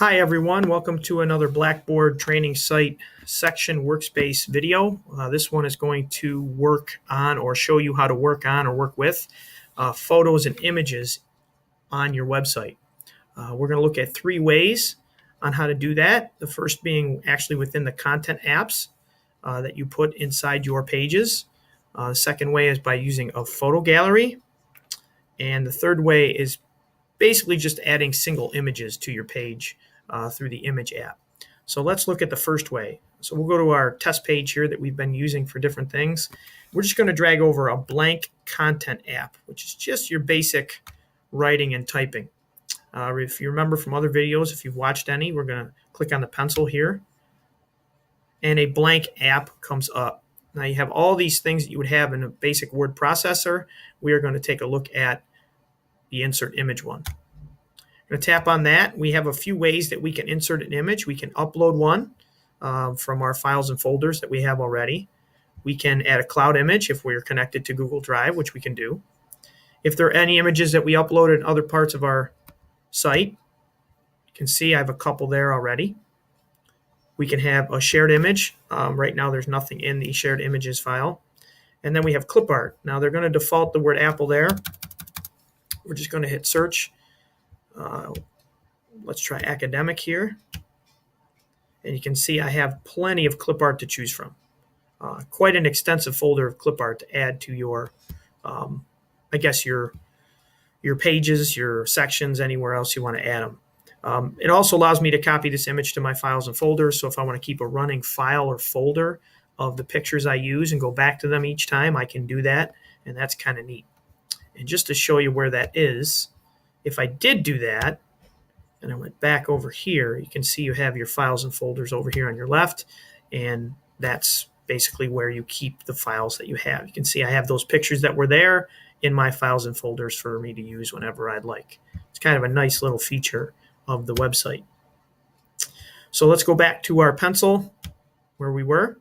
Hi everyone, welcome to another Blackboard training site section workspace video. This one is going to work on or show you how to work on or work with photos and images on your website. We're going to look at three ways on how to do that. The first being actually within the content apps that you put inside your pages. The second way is by using a photo gallery. And the third way is basically just adding single images to your page through the image app. So let's look at the first way. So we'll go to our test page here that we've been using for different things. We're just going to drag over a blank content app, which is just your basic writing and typing. If you remember from other videos, if you've watched any, we're going to click on the pencil here, and a blank app comes up. Now you have all these things that you would have in a basic word processor. We are going to take a look at the insert image one. I'm going to tap on that. We have a few ways that we can insert an image. We can upload one from our files and folders that we have already. We can add a cloud image if we're connected to Google Drive, which we can do. If there are any images that we uploaded in other parts of our site, you can see I have a couple there already. We can have a shared image. Right now there's nothing in the shared images file. And then we have clip art. Now they're going to default the word Apple there. We're just going to hit search. Let's try academic here. And you can see I have plenty of clip art to choose from. Quite an extensive folder of clip art to add to your, I guess your pages, your sections, anywhere else you want to add them. It also allows me to copy this image to my files and folders. So if I want to keep a running file or folder of the pictures I use and go back to them each time, I can do that. And that's kind of neat. And just to show you where that is, if I did do that, and I went back over here, you can see you have your files and folders over here on your left, and that's basically where you keep the files that you have. You can see I have those pictures that were there in my files and folders for me to use whenever I'd like. It's kind of a nice little feature of the website. So let's go back to our pencil where we were,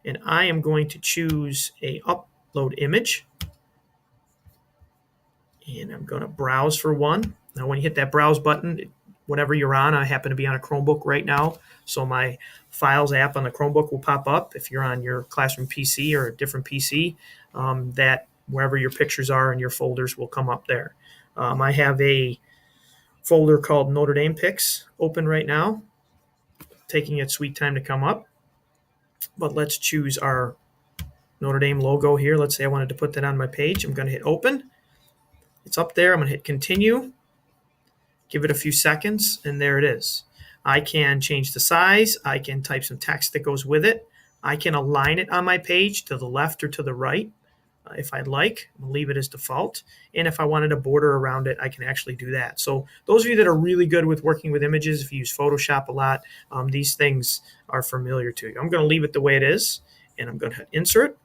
and I am going to choose a upload image. And I'm going to browse for one. Now, when you hit that browse button, whatever you're on, I happen to be on a Chromebook right now, so my Files app on the Chromebook will pop up. If you're on your classroom PC or a different PC, that wherever your pictures are and your folders will come up there. I have a folder called Notre Dame Pics open right now, taking its sweet time to come up. But let's choose our Notre Dame logo here. Let's say I wanted to put that on my page. I'm going to hit open. It's up there. I'm going to hit continue, give it a few seconds, and there it is. I can change the size. I can type some text that goes with it. I can align it on my page to the left or to the right if I'd like. I'm going to leave it as default. And if I wanted a border around it, I can actually do that. So those of you that are really good with working with images, if you use Photoshop a lot, these things are familiar to you. I'm going to leave it the way it is, and I'm going to hit insert.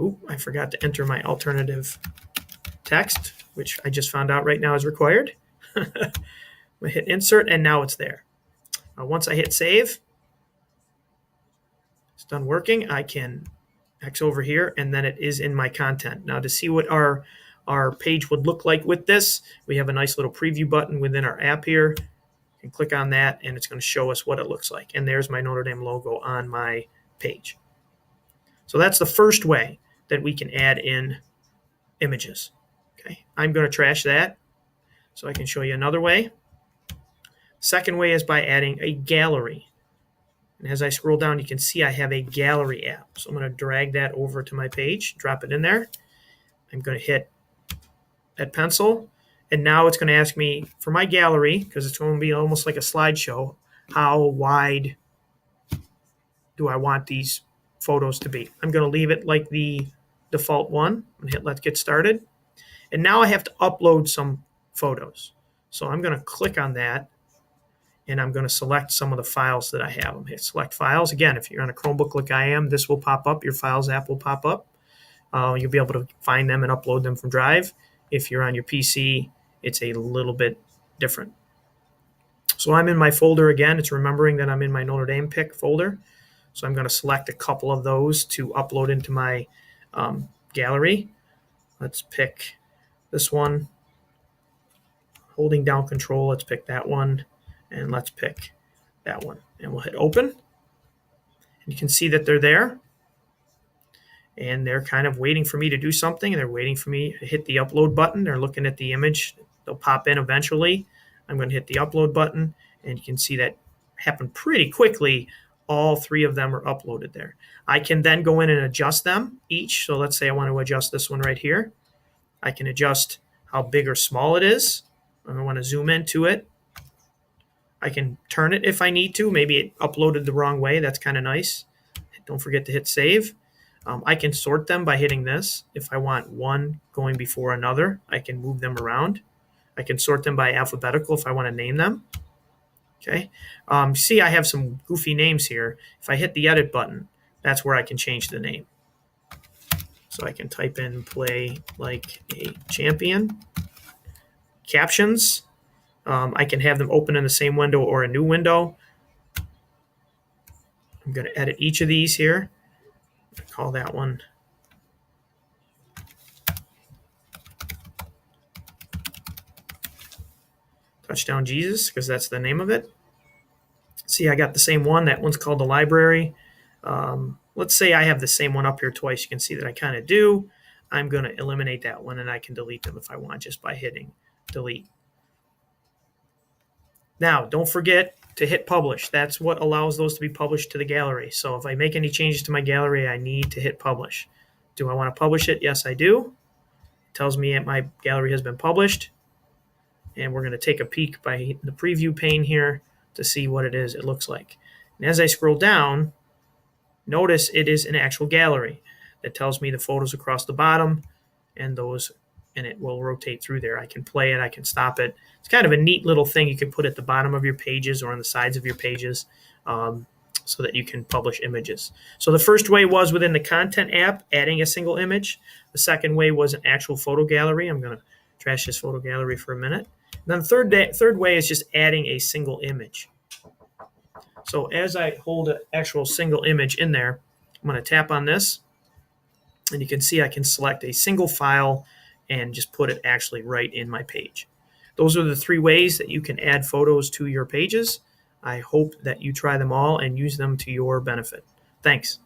Ooh, I forgot to enter my alternative text, which I just found out right now is required. I hit insert, and now it's there. Once I hit save, it's done working. I can X over here, and then it is in my content. Now, to see what our page would look like with this, we have a nice little preview button within our app here. You can click on that, and it's going to show us what it looks like. And there's my Notre Dame logo on my page. So that's the first way that we can add in images. Okay, I'm going to trash that so I can show you another way. Second way is by adding a gallery. And as I scroll down, you can see I have a gallery app. So I'm going to drag that over to my page, drop it in there. I'm going to hit that pencil, and now it's going to ask me for my gallery, because it's going to be almost like a slideshow, how wide do I want these photos to be. I'm going to leave it like the default one. I'm going to hit let's get started. And now I have to upload some photos. So I'm going to click on that, and I'm going to select some of the files that I have. I'm going to hit select files. Again, if you're on a Chromebook like I am, this will pop up. Your Files app will pop up. You'll be able to find them and upload them from Drive. If you're on your PC, it's a little bit different. So I'm in my folder again. It's remembering that I'm in my Notre Dame pick folder. So I'm going to select a couple of those to upload into my gallery. Let's pick this one. holding down control, let's pick that one, and let's pick that one. And we'll hit open. And you can see that they're there. And they're kind of waiting for me to do something. They're waiting for me to hit the upload button. They're looking at the image. They'll pop in eventually. I'm going to hit the upload button, and you can see that happened pretty quickly. All three of them are uploaded there. I can then go in and adjust them each. So let's say I want to adjust this one right here. I can adjust how big or small it is. I want to zoom into it. I can turn it if I need to. Maybe it uploaded the wrong way. That's kind of nice. Don't forget to hit save. I can sort them by hitting this. If I want one going before another, I can move them around. I can sort them by alphabetical if I want to name them. Okay. See, I have some goofy names here. If I hit the edit button, that's where I can change the name. So I can type in play like a champion. Captions. I can have them open in the same window or a new window. I'm going to edit each of these here. Call that one Touchdown Jesus, because that's the name of it. See, I got the same one. That one's called the library. Let's say I have the same one up here twice. You can see that I kind of do. I'm going to eliminate that one, and I can delete them if I want just by hitting delete. Now, don't forget to hit publish. That's what allows those to be published to the gallery. So if I make any changes to my gallery, I need to hit publish. Do I want to publish it? Yes, I do. It tells me my gallery has been published. And we're going to take a peek by the preview pane here to see what it looks like. And as I scroll down, notice it is an actual gallery that tells me the photos across the bottom and it will rotate through there. I can play it, I can stop it. It's kind of a neat little thing you can put at the bottom of your pages or on the sides of your pages so that you can publish images. So the first way was within the Content app, adding a single image. The second way was an actual photo gallery. I'm going to trash this photo gallery for a minute. And then the third way is just adding a single image. So as I hold an actual single image in there, I'm going to tap on this, and you can see I can select a single file and just put it actually right in my page. Those are the three ways that you can add photos to your pages. I hope that you try them all and use them to your benefit. Thanks.